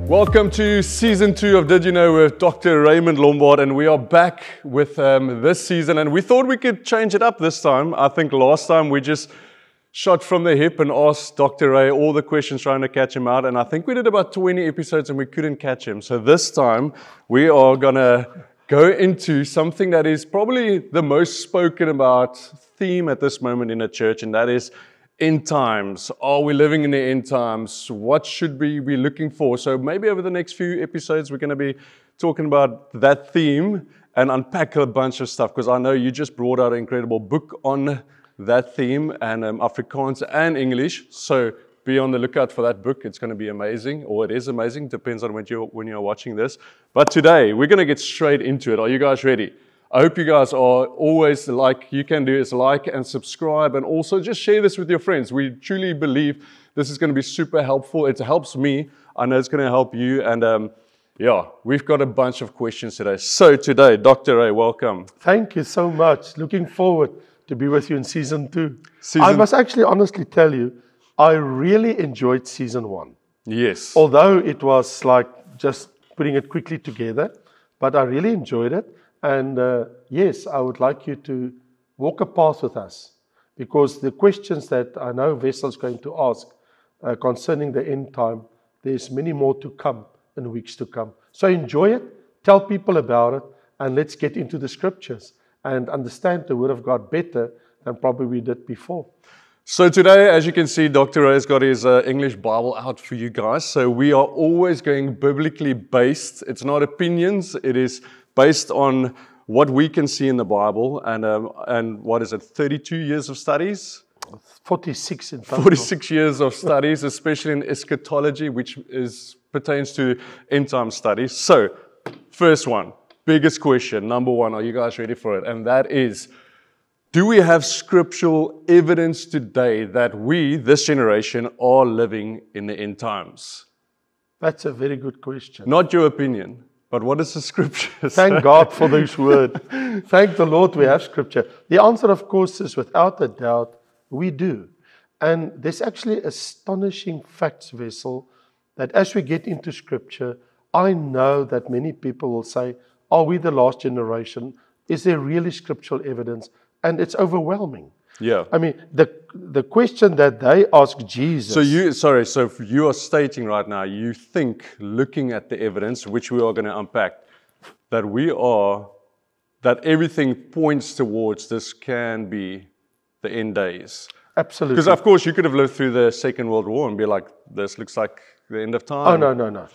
Welcome to season 2 of Did You Know with Dr. Raymond Lombard, and we are back with this season, and we thought we could change it up this time. I think last time we just shot from the hip and asked Dr. Ray all the questions trying to catch him out, and I think we did about 20 episodes and we couldn't catch him. So this time we are gonna go into something that is probably the most spoken about theme at this moment in the church, and that is end times. Are we living in the end times? What should we be looking for? So maybe over the next few episodes, we're going to be talking about that theme and unpack a bunch of stuff, because I know you just brought out an incredible book on that theme, and Afrikaans and English. So be on the lookout for that book. It's going to be amazing, or it is amazing. Depends on when you're watching this. But today, we're going to get straight into it. Are you guys ready? I hope you guys are always, like you can do, is like and subscribe, and also just share this with your friends. We truly believe this is going to be super helpful. It helps me. I know it's going to help you. And yeah, we've got a bunch of questions today. So today, Dr. Ray, welcome. Thank you so much. Looking forward to be with you in season 2. I must actually honestly tell you, I really enjoyed season 1. Yes. Although it was like just putting it quickly together, but I really enjoyed it. And yes, I would like you to walk a path with us, because the questions that I know Wessel is going to ask concerning the end time, there's many more to come in weeks to come. So enjoy it, tell people about it, and let's get into the scriptures and understand the Word of God better than probably we did before. So today, as you can see, Dr. Ray has got his English Bible out for you guys. So we are always going biblically based. It's not opinions, it is based on what we can see in the Bible, and what is it, 32 years of studies? 46 in total. 46 years of studies, especially in eschatology, which pertains to end time studies. So, first one, biggest question, number one, are you guys ready for it? And that is, do we have scriptural evidence today that we, this generation, are living in the end times? That's a very good question. Not your opinion. But what does the scripture say? Thank God for this word. Thank the Lord we have scripture. The answer, of course, is without a doubt, we do. And there's actually astonishing facts, Wessel, that as we get into scripture, I know that many people will say, are we the last generation? Is there really scriptural evidence? And it's overwhelming. Yeah. I mean, the question that they ask Jesus. So you are stating right now, you think, looking at the evidence, which we are going to unpack, that everything points towards this can be the end days. Absolutely. Because of course you could have lived through the Second World War and be like, this looks like the end of time. Oh, no.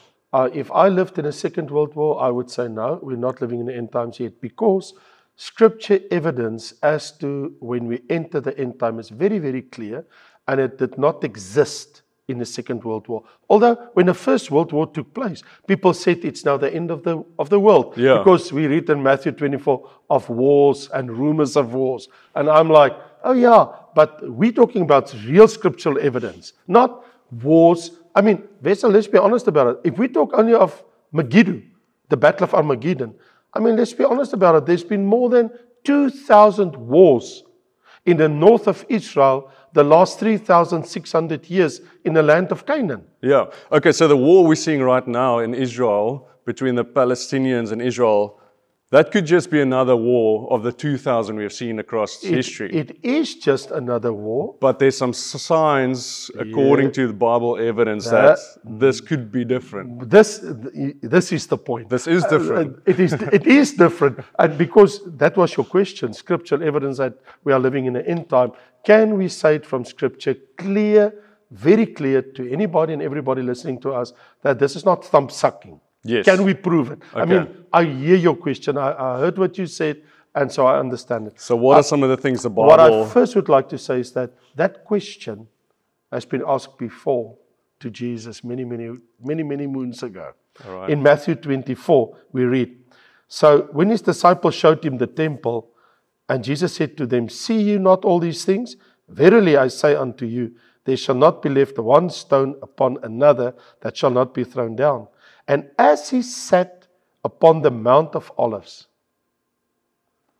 If I lived in the Second World War, I would say no, we're not living in the end times yet, because scripture evidence as to when we enter the end time is very, very clear, and it did not exist in the Second World War. Although when the First World War took place, people said it's now the end of the world. Yeah. Because we read in Matthew 24 of wars and rumors of wars. And I'm like, oh yeah, but we're talking about real scriptural evidence, not wars. I mean, Wessel, let's be honest about it. If we talk only of Megiddo, the Battle of Armageddon, I mean, let's be honest about it. There's been more than 2,000 wars in the north of Israel the last 3,600 years in the land of Canaan. Yeah. Okay, so the war we're seeing right now in Israel between the Palestinians and Israel, that could just be another war of the 2,000 we have seen across history. It is just another war. But there's some signs, according to the Bible evidence, that this could be different. This is the point. This is different. It is different. And because that was your question, scriptural evidence that we are living in the end time, can we say it from scripture clear, very clear to anybody and everybody listening to us, that this is not thumb sucking? Yes. Can we prove it? Okay. I mean, I hear your question. I heard what you said, and so I understand it. So what are some of the things the Bible... What I first would like to say is that question has been asked before to Jesus many moons ago. All right. In Matthew 24, we read, so when his disciples showed him the temple, and Jesus said to them, see you not all these things? Verily I say unto you, there shall not be left one stone upon another that shall not be thrown down. And as he sat upon the Mount of Olives,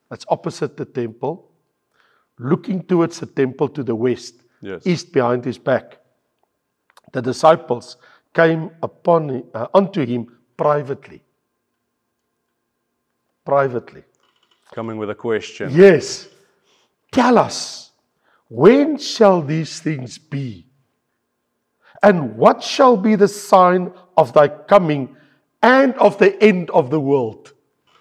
that's opposite the temple, looking towards the temple to the west, Yes. east behind his back, the disciples came unto him privately. Privately. Coming with a question. Yes. Tell us, when shall these things be? And what shall be the sign of thy coming and of the end of the world?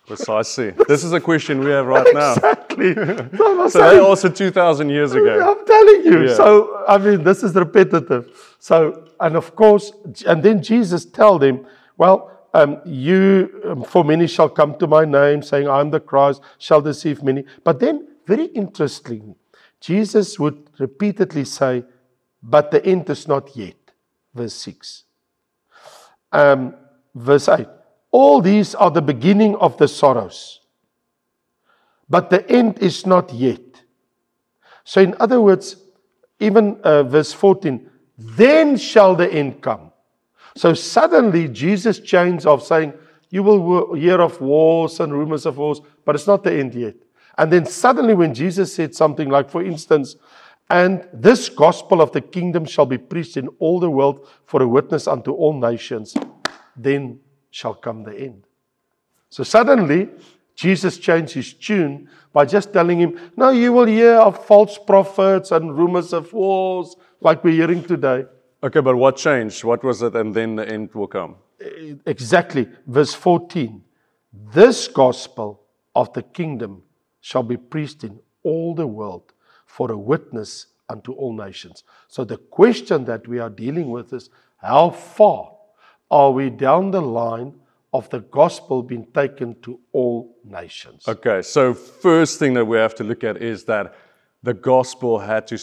Precisely. This is a question we have right now. Exactly. So they also 2,000 years ago. I'm telling you. Yeah. So, I mean, this is repetitive. So, and of course, and then Jesus tell them, well, for many shall come to my name, saying, I am the Christ, shall deceive many. But then, very interestingly, Jesus would repeatedly say, but the end is not yet. Verse 6. Verse 8. All these are the beginning of the sorrows, but the end is not yet. So in other words, even verse 14, then shall the end come. So suddenly Jesus changed of saying, you will hear of wars and rumors of wars, but it's not the end yet. And then suddenly when Jesus said something like, for instance, and this gospel of the kingdom shall be preached in all the world for a witness unto all nations, then shall come the end. So suddenly, Jesus changed his tune by just telling him, no, you will hear of false prophets and rumors of wars like we're hearing today. Okay, but what changed? What was it? And then the end will come. Exactly. Verse 14. This gospel of the kingdom shall be preached in all the world for a witness unto all nations. So the question that we are dealing with is, how far are we down the line of the gospel being taken to all nations? Okay, so first thing that we have to look at is that the gospel had to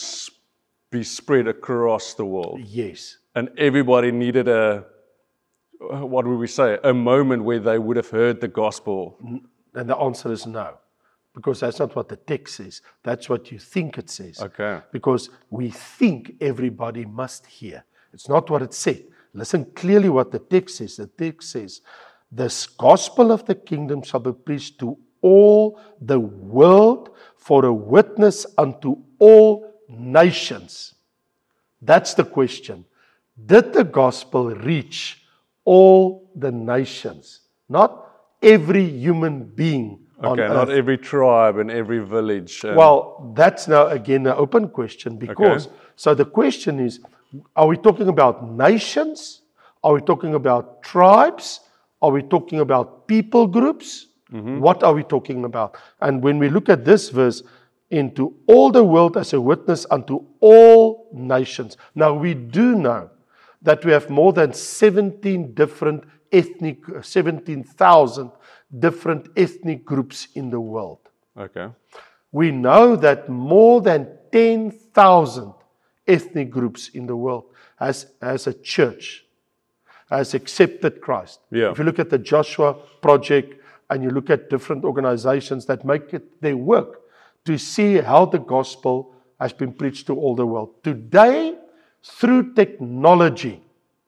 be spread across the world. Yes. And everybody needed a moment where they would have heard the gospel. And the answer is no. Because that's not what the text says. That's what you think it says. Okay. Because we think everybody must hear. It's not what it said. Listen clearly what the text says. The text says, this gospel of the kingdom shall be preached to all the world for a witness unto all nations. That's the question. Did the gospel reach all the nations? Not every human being on earth. Not every tribe and every village. Well, that's now again an open question because, so the question is, are we talking about nations? Are we talking about tribes? Are we talking about people groups? What are we talking about? And when we look at this verse, into all the world as a witness unto all nations. Now we do know that we have more than 17,000 different ethnic groups in the world. Okay. We know that more than 10,000 ethnic groups in the world as a church has accepted Christ. Yeah. If you look at the Joshua Project and you look at different organizations that make it their work to see how the gospel has been preached to all the world. Today, through technology,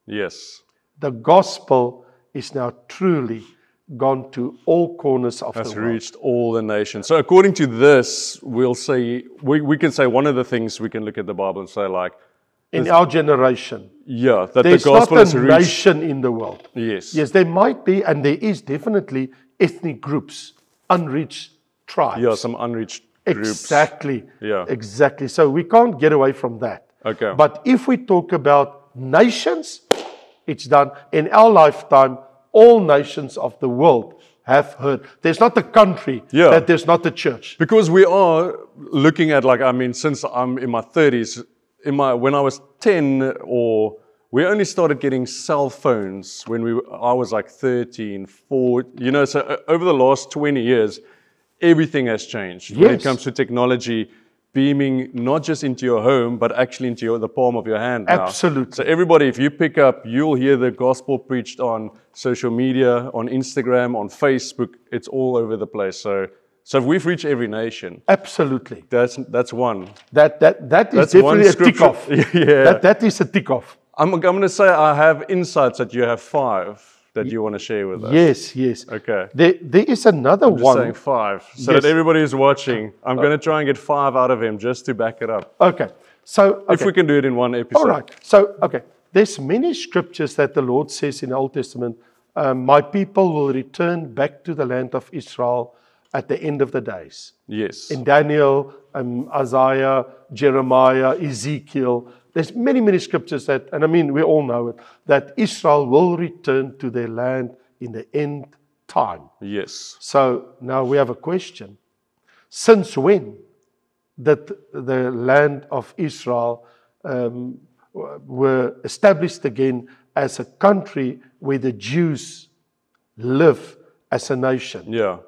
yes, the gospel is now truly gone to all corners of the world. Has reached all the nations. So according to this, we'll say, we can say one of the things we can look at the Bible and say like, in our generation, that there's the gospel not has a reached. nation in the world. Yes. Yes, there might be, and there is definitely ethnic groups, unreached tribes. Yeah, some unreached groups. Exactly. Yeah. Exactly. So we can't get away from that. Okay. But if we talk about nations, it's done. In our lifetime, all nations of the world have heard. There's not a country that there's not a church. Because we are looking at since I'm in my 30s, when I was 10 we only started getting cell phones when I was like 13, 14, so over the last 20 years, everything has changed when it comes to technology beaming not just into your home, but actually into the palm of your hand now. Absolutely. So everybody, if you pick up, you'll hear the gospel preached on social media, on Instagram, on Facebook. It's all over the place. So we've reached every nation. Absolutely. That's one. That is definitely a tick off. Yeah. That is a tick off. I'm going to say I have insights that you have 5 that you want to share with us. Yes. Okay. There is another I'm just one. saying 5. So that everybody is watching, I'm going to try and get 5 out of him just to back it up. Okay. So if we can do it in one episode. All right. So, okay. there's many scriptures that the Lord says in the Old Testament, my people will return back to the land of Israel at the end of the days. Yes. In Daniel, Isaiah, Jeremiah, Ezekiel, there's many, many scriptures that, and I mean, we all know it, that Israel will return to their land in the end time. Yes. So now we have a question. Since when did the land of Israel were established again as a country where the Jews live as a nation? Yeah.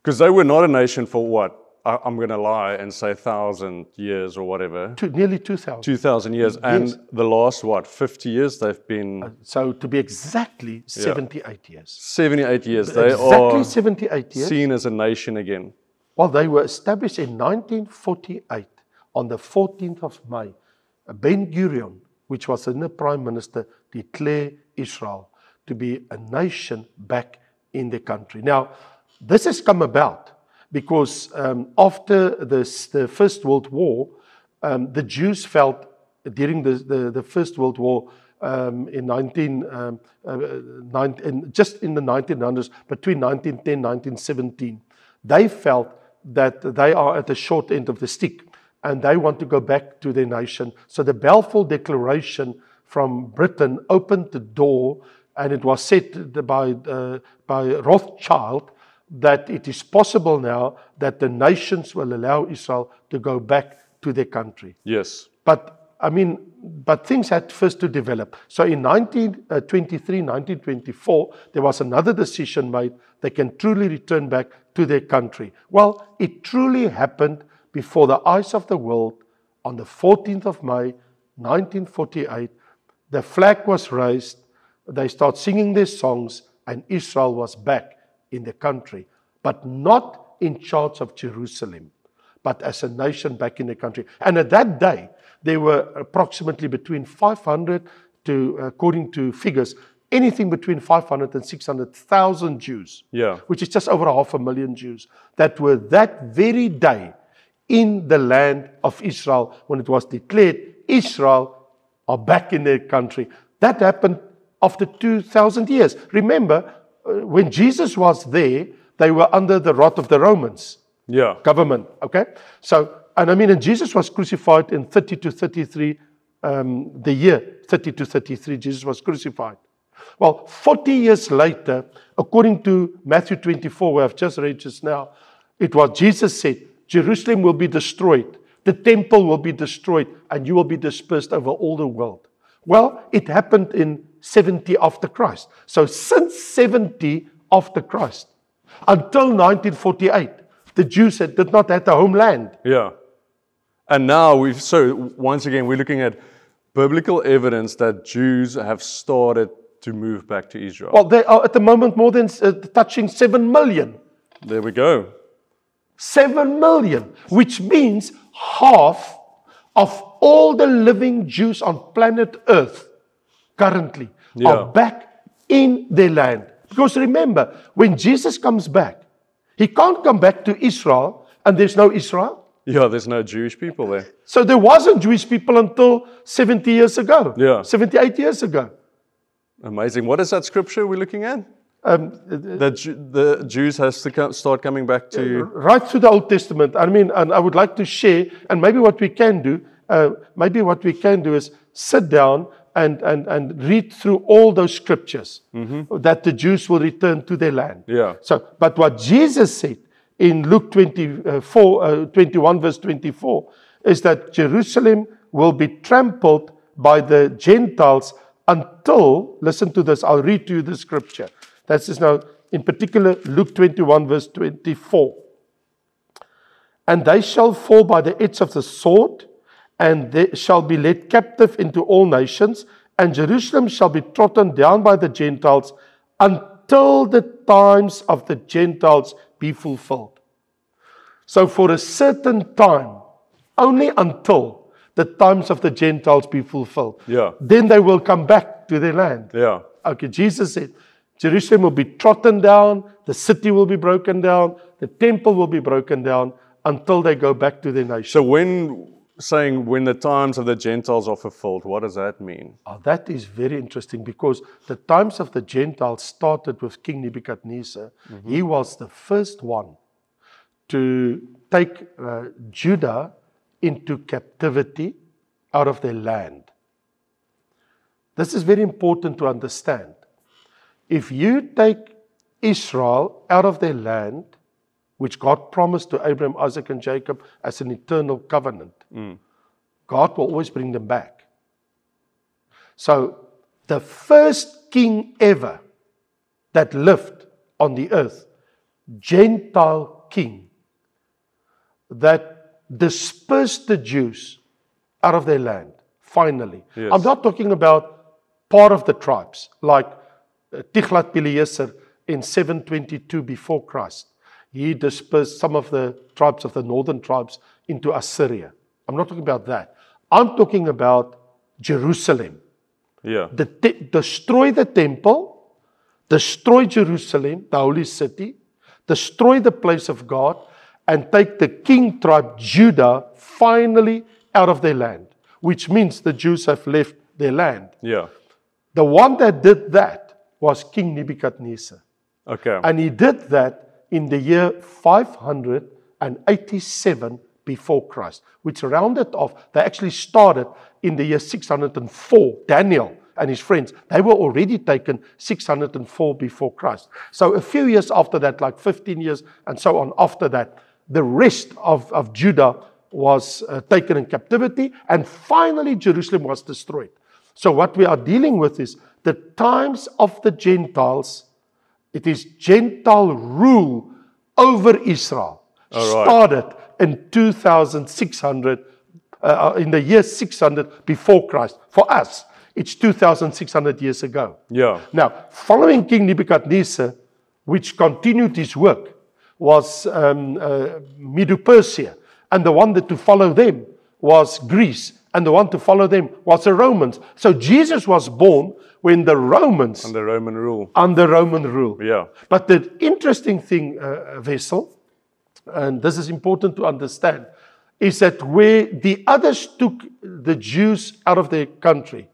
Because they were not a nation for what? I'm going to lie and say 1,000 years or whatever. Nearly 2,000. 2,000 years. And the last, 50 years they've been... So to be exactly 78 years. 78 years. They Exactly are 78 years. seen as a nation again. Well, they were established in 1948 on the 14th of May. Ben-Gurion, which was then the prime minister, declared Israel to be a nation back in the country. Now, this has come about because after the First World War, the Jews felt during the First World War just in the 1900s, between 1910 and 1917, they felt that they are at the short end of the stick and they want to go back to their nation. So the Balfour Declaration from Britain opened the door, and it was said by Rothschild that it is possible now that the nations will allow Israel to go back to their country. Yes. But things had first to develop. So in 1923, 1924, there was another decision made. They can truly return back to their country. Well, it truly happened before the eyes of the world on the 14th of May, 1948. The flag was raised. They start singing their songs, and Israel was back in the country, but not in charge of Jerusalem, but as a nation back in the country. And at that day, there were approximately between 500 to, according to figures, anything between 500 and 600,000 Jews, which is just over 500,000 Jews, that were that very day in the land of Israel when it was declared Israel are back in their country. That happened after 2,000 years. Remember, when Jesus was there, they were under the rod of the Romans government. Okay, so and Jesus was crucified in 30 to 33. The year 30 to 33, Jesus was crucified. Well, 40 years later, according to Matthew 24, where I've just read just now, it was Jesus said, Jerusalem will be destroyed, the temple will be destroyed, and you will be dispersed over all the world. Well, it happened in 70 after Christ. So since 70 after Christ, until 1948, the Jews did not have a homeland. Yeah. And now once again, we're looking at biblical evidence that Jews have started to move back to Israel. Well, they are at the moment more than touching 7 million. There we go. 7 million, which means half of all the living Jews on planet Earth currently are back in their land. Because remember, when Jesus comes back, he can't come back to Israel and there's no Israel. Yeah, there's no Jewish people there. So there wasn't Jewish people until 70 years ago. Yeah. 78 years ago. Amazing. What is that scripture we're looking at? The Jews has to start coming back to... Right through the Old Testament. And I would like to share, and maybe what we can do is sit down and read through all those scriptures that the Jews will return to their land. Yeah. But what Jesus said in Luke 21 verse 24 is that Jerusalem will be trampled by the Gentiles until, listen to this, I'll read to you the scripture. That's just now, in particular, Luke 21 verse 24. And they shall fall by the edge of the sword, and they shall be led captive into all nations, and Jerusalem shall be trodden down by the Gentiles until the times of the Gentiles be fulfilled. So for a certain time, only until the times of the Gentiles be fulfilled. Yeah. Then they will come back to their land. Yeah. Okay, Jesus said, Jerusalem will be trodden down, the city will be broken down, the temple will be broken down until they go back to their nation. So when saying when the times of the Gentiles are fulfilled, what does that mean? Oh, that is very interesting because the times of the Gentiles started with King Nebuchadnezzar. He was the first one to take Judah into captivity out of their land. This is very important to understand. If you take Israel out of their land, which God promised to Abraham, Isaac, and Jacob as an eternal covenant, God will always bring them back. So, the first king ever that lived on the earth, Gentile king, that dispersed the Jews out of their land, finally. Yes. I'm not talking about part of the tribes, like Tiglath-Pileser in 722 before Christ. He dispersed some of the tribes of the northern tribes into Assyria. I'm not talking about that. I'm talking about Jerusalem. Yeah. Destroy the temple, destroy Jerusalem, the holy city, destroy the place of God, and take the king tribe Judah finally out of their land, which means the Jews have left their land. Yeah. The one that did that was King Nebuchadnezzar. Okay. And he did that in the year 587 before Christ, which rounded off. They actually started in the year 604. Daniel and his friends, they were already taken 604 before Christ. So a few years after that, like 15 years and so on after that, the rest of Judah was taken in captivity, and finally Jerusalem was destroyed. So what we are dealing with is the times of the Gentiles. It is Gentile rule over Israel. Started in 2600, in the year 600 before Christ. For us, it's 2,600 years ago. Yeah. Now, following King Nebuchadnezzar, which continued his work, was Medo-Persia. And the one that to follow them was Greece. And the one to follow them was the Romans. So Jesus was born when the Romans... Under Roman rule. Under Roman rule. Yeah. But the interesting thing, Wessel, and this is important to understand, is that where the others took the Jews out of their country,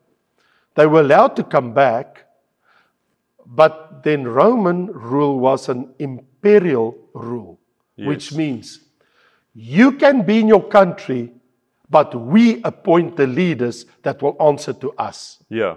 they were allowed to come back, but then Roman rule was an imperial rule, which means you can be in your country, but we appoint the leaders that will answer to us. Yeah.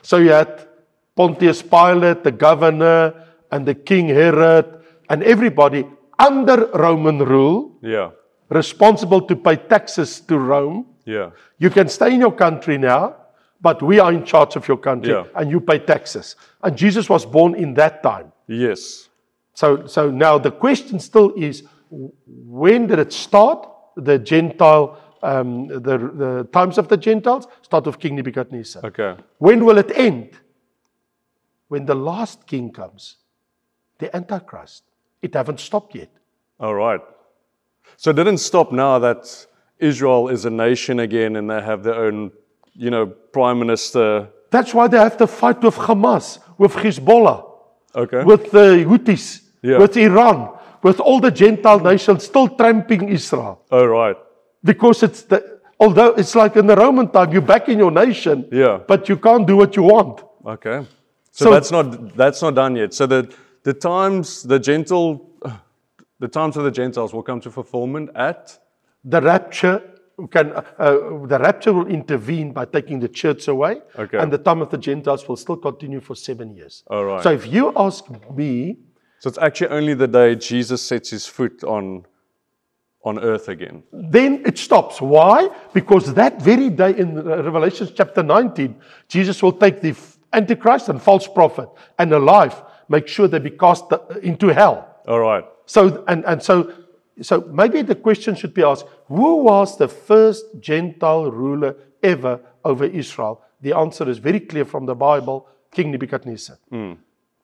So you had Pontius Pilate, the governor, and the King Herod, and everybody under Roman rule, Yeah. responsible to pay taxes to Rome. Yeah. You can stay in your country now, but we are in charge of your country, and you pay taxes. And Jesus was born in that time. Yes. So now the question still is, when did it start? The Gentile, the times of the Gentiles start with King Nebuchadnezzar. Okay. When will it end? When the last king comes, the Antichrist. It haven't stopped yet. All right. So it didn't stop now that Israel is a nation again and they have their own, prime minister. That's why they have to fight with Hamas, with Hezbollah, Okay. with the Houthis, Yeah. with Iran, with all the Gentile nations still tramping Israel. All right. Because although it's like in the Roman time, you're back in your nation, Yeah. but you can't do what you want. Okay. So that's not done yet. So the times of the Gentiles will come to fulfillment at The rapture will intervene by taking the church away, Okay. and the time of the Gentiles will still continue for 7 years. All right. So if you ask me, So it's actually only the day Jesus sets his foot on earth again. then it stops. Why? Because that very day in Revelation chapter 19, Jesus will take the Antichrist and false prophet and alive, make sure they be cast into hell. All right. So maybe the question should be asked, who was the first Gentile ruler ever over Israel? The answer is very clear from the Bible, King Nebuchadnezzar.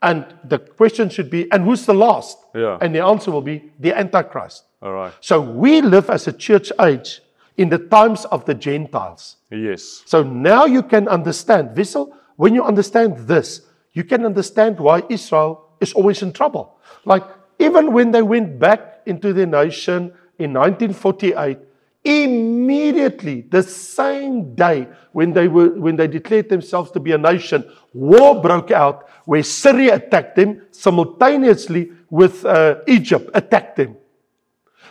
And the question should be, and who's the last? Yeah. And the answer will be the Antichrist. All right. So we live as a church age in the times of the Gentiles. Yes. So now you can understand, Wessel, when you understand this, you can understand why Israel is always in trouble. Like, even when they went back into their nation in 1948, Immediately, the same day when they declared themselves to be a nation, war broke out where Syria attacked them simultaneously with Egypt attacked them.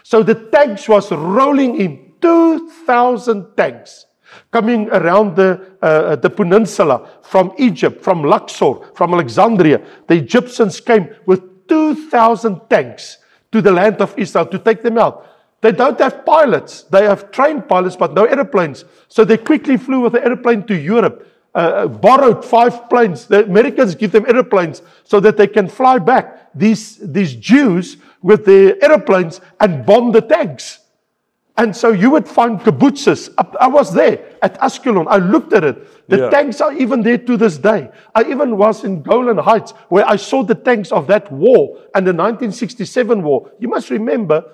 So the tanks was rolling in, 2,000 tanks coming around the peninsula from Egypt, from Luxor, from Alexandria. The Egyptians came with 2,000 tanks to the land of Israel to take them out. They don't have pilots. They have trained pilots, but no airplanes. So they quickly flew with the airplane to Europe, borrowed 5 planes. The Americans give them airplanes so that they can fly back these Jews with their airplanes and bomb the tanks. And so you would find kibbutzes. I was there at Ashkelon. I looked at it. The tanks are even there to this day. I even was in Golan Heights where I saw the tanks of that war and the 1967 war. You must remember,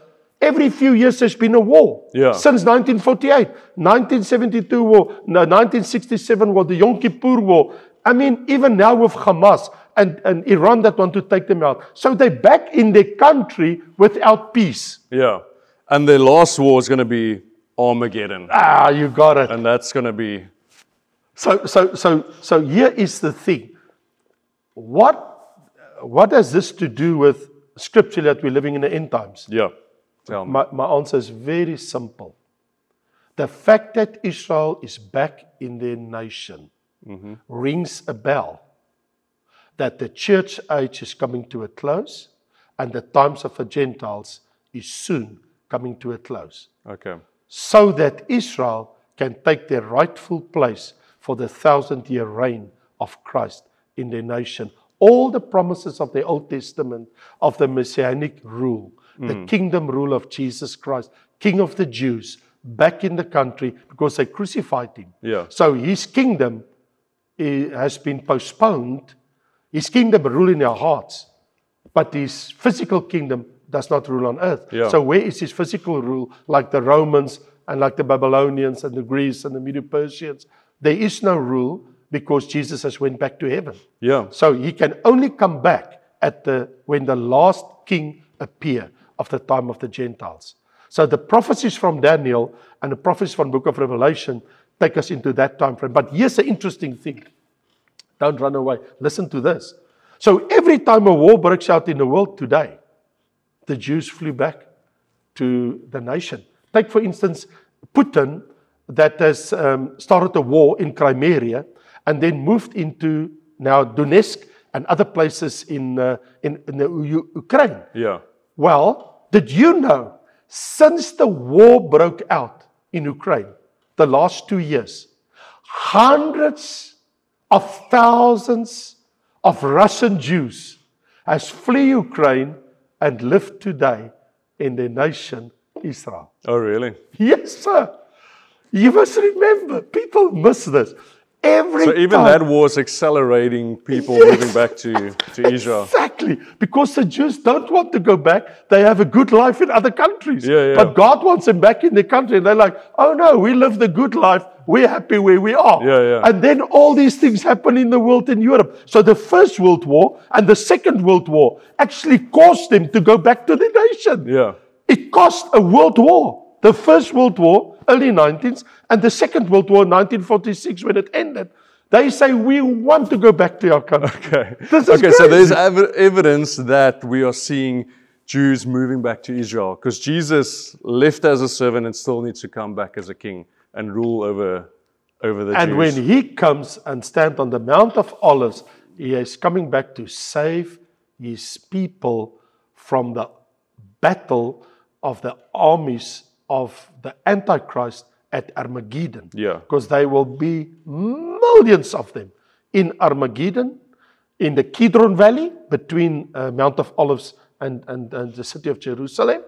every few years there's been a war. Since 1948, 1972 war, 1967 war, the Yom Kippur war. I mean, even now with Hamas and Iran that want to take them out. So they're back in their country without peace. Yeah. And their last war is going to be Armageddon. Ah, you got it. And that's going to be... So here is the thing. What has this to do with scripture that we're living in the end times? Yeah. Tell me. My answer is very simple. The fact that Israel is back in their nation rings a bell that the church age is coming to a close and the times of the Gentiles is soon coming to a close. Okay. So that Israel can take their rightful place for the 1,000-year reign of Christ in their nation. All the promises of the Old Testament of the Messianic rule, the kingdom rule of Jesus Christ, King of the Jews, back in the country because they crucified him. Yeah. So his kingdom has been postponed. His kingdom rule in our hearts, but his physical kingdom does not rule on earth. Yeah. So where is his physical rule, like the Romans and like the Babylonians and the Greeks and the Medo-Persians? There is no rule because Jesus has went back to heaven. Yeah. So he can only come back when the last king appear of the time of the Gentiles. So the prophecies from Daniel and the prophecies from the book of Revelation take us into that time frame. But here's the interesting thing. Don't run away. Listen to this. So every time a war breaks out in the world today, the Jews flew back to the nation. Take, for instance, Putin, that has started a war in Crimea and then moved into now Donetsk and other places in the Ukraine. Yeah. Well, did you know, since the war broke out in Ukraine, the last 2 years, hundreds of thousands of Russian Jews has flee Ukraine and live today in their nation, Israel. Oh, really? Yes, sir. You must remember, people miss this. So even that war is accelerating people moving back to Israel. Exactly. Because the Jews don't want to go back. They have a good life in other countries. But God wants them back in their country. And they're like, oh no, we live the good life. We're happy where we are. And then all these things happen in the world in Europe. So the First World War and the Second World War actually caused them to go back to their nation. It cost a world war. The First World War, early 19th, and the Second World War, 1946, when it ended. They say, we want to go back to our country. Okay, so there's evidence that we are seeing Jews moving back to Israel because Jesus left as a servant and still needs to come back as a king and rule over the Jews. And when he comes and stands on the Mount of Olives, he is coming back to save his people from the battle of the armies of the Antichrist at Armageddon. Because there will be millions of them in Armageddon, in the Kidron Valley, between Mount of Olives and the city of Jerusalem,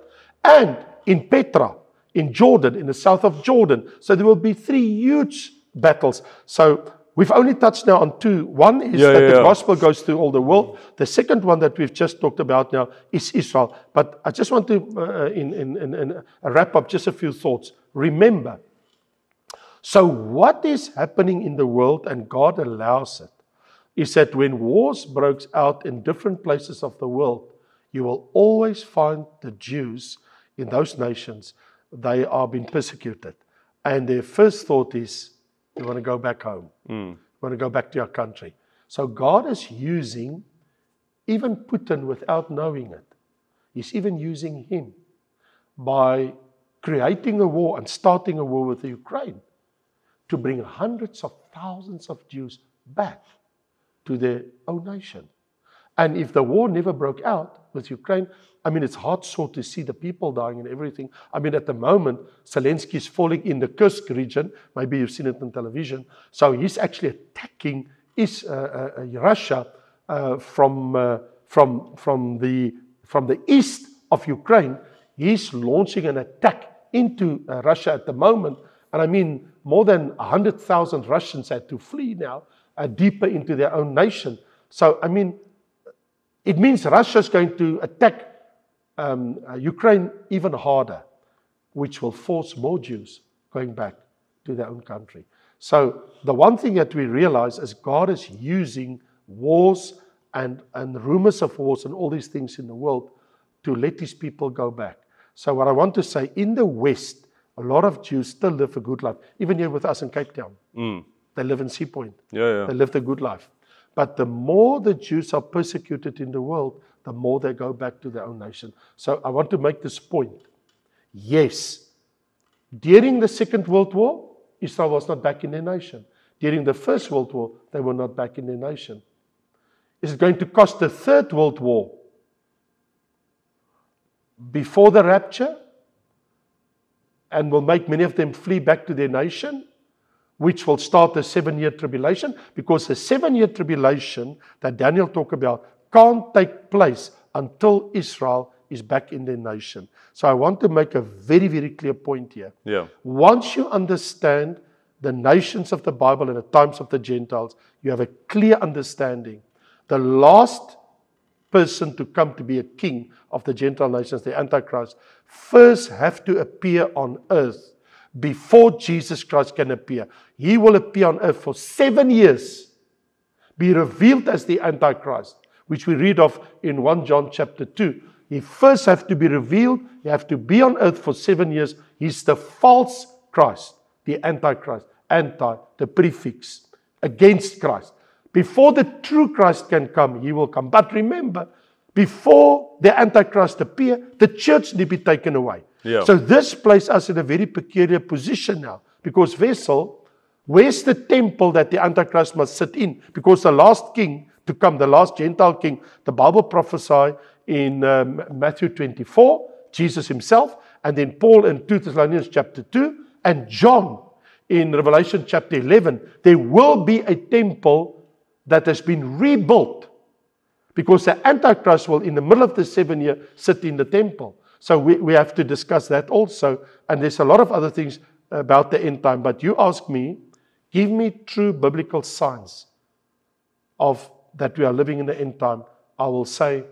and in Petra, in Jordan, in the south of Jordan. So there will be 3 huge battles. So we've only touched now on 2. One is that the gospel goes to all the world. The second one that we've just talked about now is Israel. But I just want to wrap up just a few thoughts. Remember, so what is happening in the world, and God allows it, is that when wars break out in different places of the world, you will always find the Jews in those nations they are being persecuted. And their first thought is, we want to go back home. We want to go back to our country. So God is using even Putin without knowing it. He's even using him by creating a war and starting a war with the Ukraine to bring hundreds of thousands of Jews back to their own nation. And if the war never broke out with Ukraine, I mean, it's hard sore to see the people dying and everything. I mean, at the moment, Zelensky is falling in the Kursk region. Maybe you've seen it on television. So he's actually attacking Russia from the east of Ukraine. He's launching an attack into Russia at the moment. And I mean, more than 100,000 Russians had to flee now deeper into their own nation. So, I mean, it means Russia is going to attack Ukraine even harder, which will force more Jews going back to their own country. So the one thing that we realize is God is using wars and rumors of wars and all these things in the world to let his people go back. So what I want to say, in the West, a lot of Jews still live a good life. Even here with us in Cape Town. They live in Sea Point. They live the good life. But the more the Jews are persecuted in the world, the more they go back to their own nation. So I want to make this point. Yes, during the Second World War, Israel was not back in their nation. During the First World War, they were not back in their nation. Is it going to cost the Third World War before the rapture and will make many of them flee back to their nation, which will start the 7-year tribulation? Because the 7-year tribulation that Daniel talked about can't take place until Israel is back in their nation. So I want to make a very, very clear point here. Once you understand the nations of the Bible and the times of the Gentiles, you have a clear understanding. The last person to come to be a king of the Gentile nations, the Antichrist, first have to appear on earth before Jesus Christ can appear. He will appear on earth for 7 years, be revealed as the Antichrist, which we read of in 1 John chapter 2. He first has to be revealed. He has to be on earth for 7 years. He's the false Christ, the Antichrist, the prefix, against Christ. Before the true Christ can come, he will come. But remember, before the Antichrist appear, the church need to be taken away. So this places us in a very peculiar position now. Because Vessel, where's the temple that the Antichrist must sit in? Because the last king to come, the last Gentile king, the Bible prophesied in Matthew 24, Jesus himself, and then Paul in 2 Thessalonians chapter 2, and John in Revelation chapter 11. There will be a temple that has been rebuilt, because the Antichrist will, in the middle of the 7 year, sit in the temple. So we have to discuss that also. And there's a lot of other things about the end time. But you ask me, give me true biblical signs of that we are living in the end time. I will say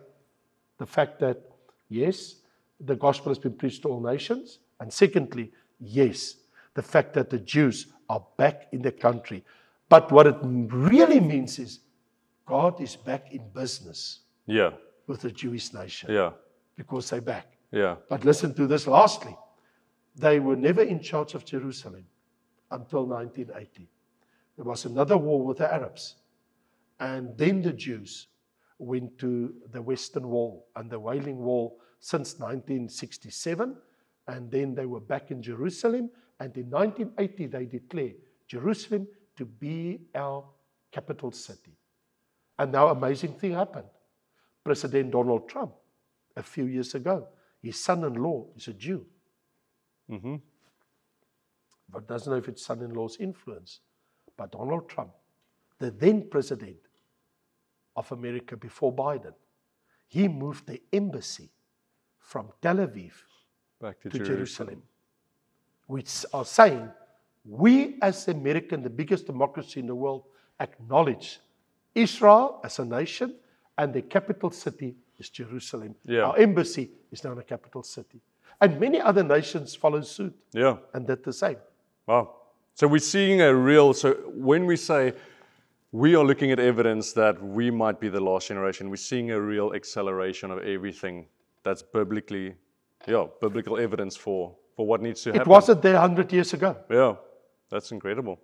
the fact that, yes, the gospel has been preached to all nations. And secondly, yes, the fact that the Jews are back in the country. But what it really means is God is back in business with the Jewish nation because they're back. But listen to this lastly. They were never in charge of Jerusalem until 1980. There was another war with the Arabs. And then the Jews went to the Western Wall and the Wailing Wall since 1967. And then they were back in Jerusalem. And in 1980, they declared Jerusalem to be our capital city. And now amazing thing happened. President Donald Trump, a few years ago, his son-in-law is a Jew. But doesn't know if it's son-in-law's influence. But Donald Trump, the then president of America before Biden, he moved the embassy from Tel Aviv back to Jerusalem, which are saying, we as American, the biggest democracy in the world, acknowledge Israel as a nation, and the capital city is Jerusalem. Our embassy is now in a capital city. And many other nations follow suit and did the same. Wow. So we're seeing so when we say we are looking at evidence that we might be the last generation, we're seeing a real acceleration of everything that's biblical evidence for for what needs to happen. It wasn't there 100 years ago. Yeah, that's incredible.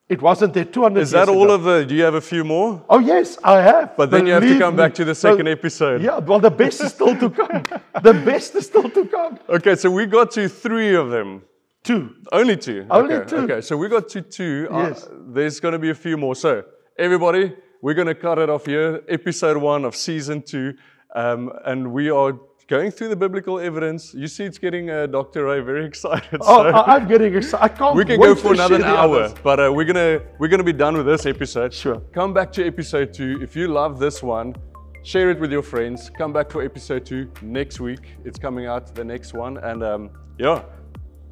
It wasn't there 200 years ago. Is that all of the, do you have a few more? Oh, yes, I have. But then you have to come back to the second So, episode. Yeah, well, the best is still to come. The best is still to come. Okay, so we got to 3 of them. 2. Only 2? Only okay, 2. Okay, so we got to 2. Yes. There's going to be a few more. So, everybody, we're going to cut it off here. Episode 1 of season 2. And we are going through the biblical evidence. You see, it's getting Dr. Ray very excited. Oh, so I'm getting excited. I can't we can wait go for to another share the hour, others. but we're gonna be done with this episode. Sure. Come back to episode 2. If you love this one, share it with your friends. Come back for episode 2 next week. It's coming out, the next one. And yeah,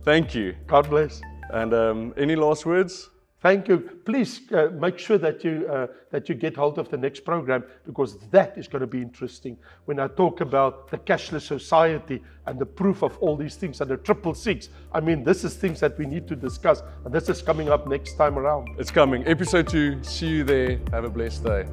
thank you. God bless. And any last words? Thank you. Please make sure that you get hold of the next program, because that is going to be interesting when I talk about the cashless society and the proof of all these things and the 666. I mean, this is things that we need to discuss, and this is coming up next time around. It's coming. Episode 2. See you there. Have a blessed day.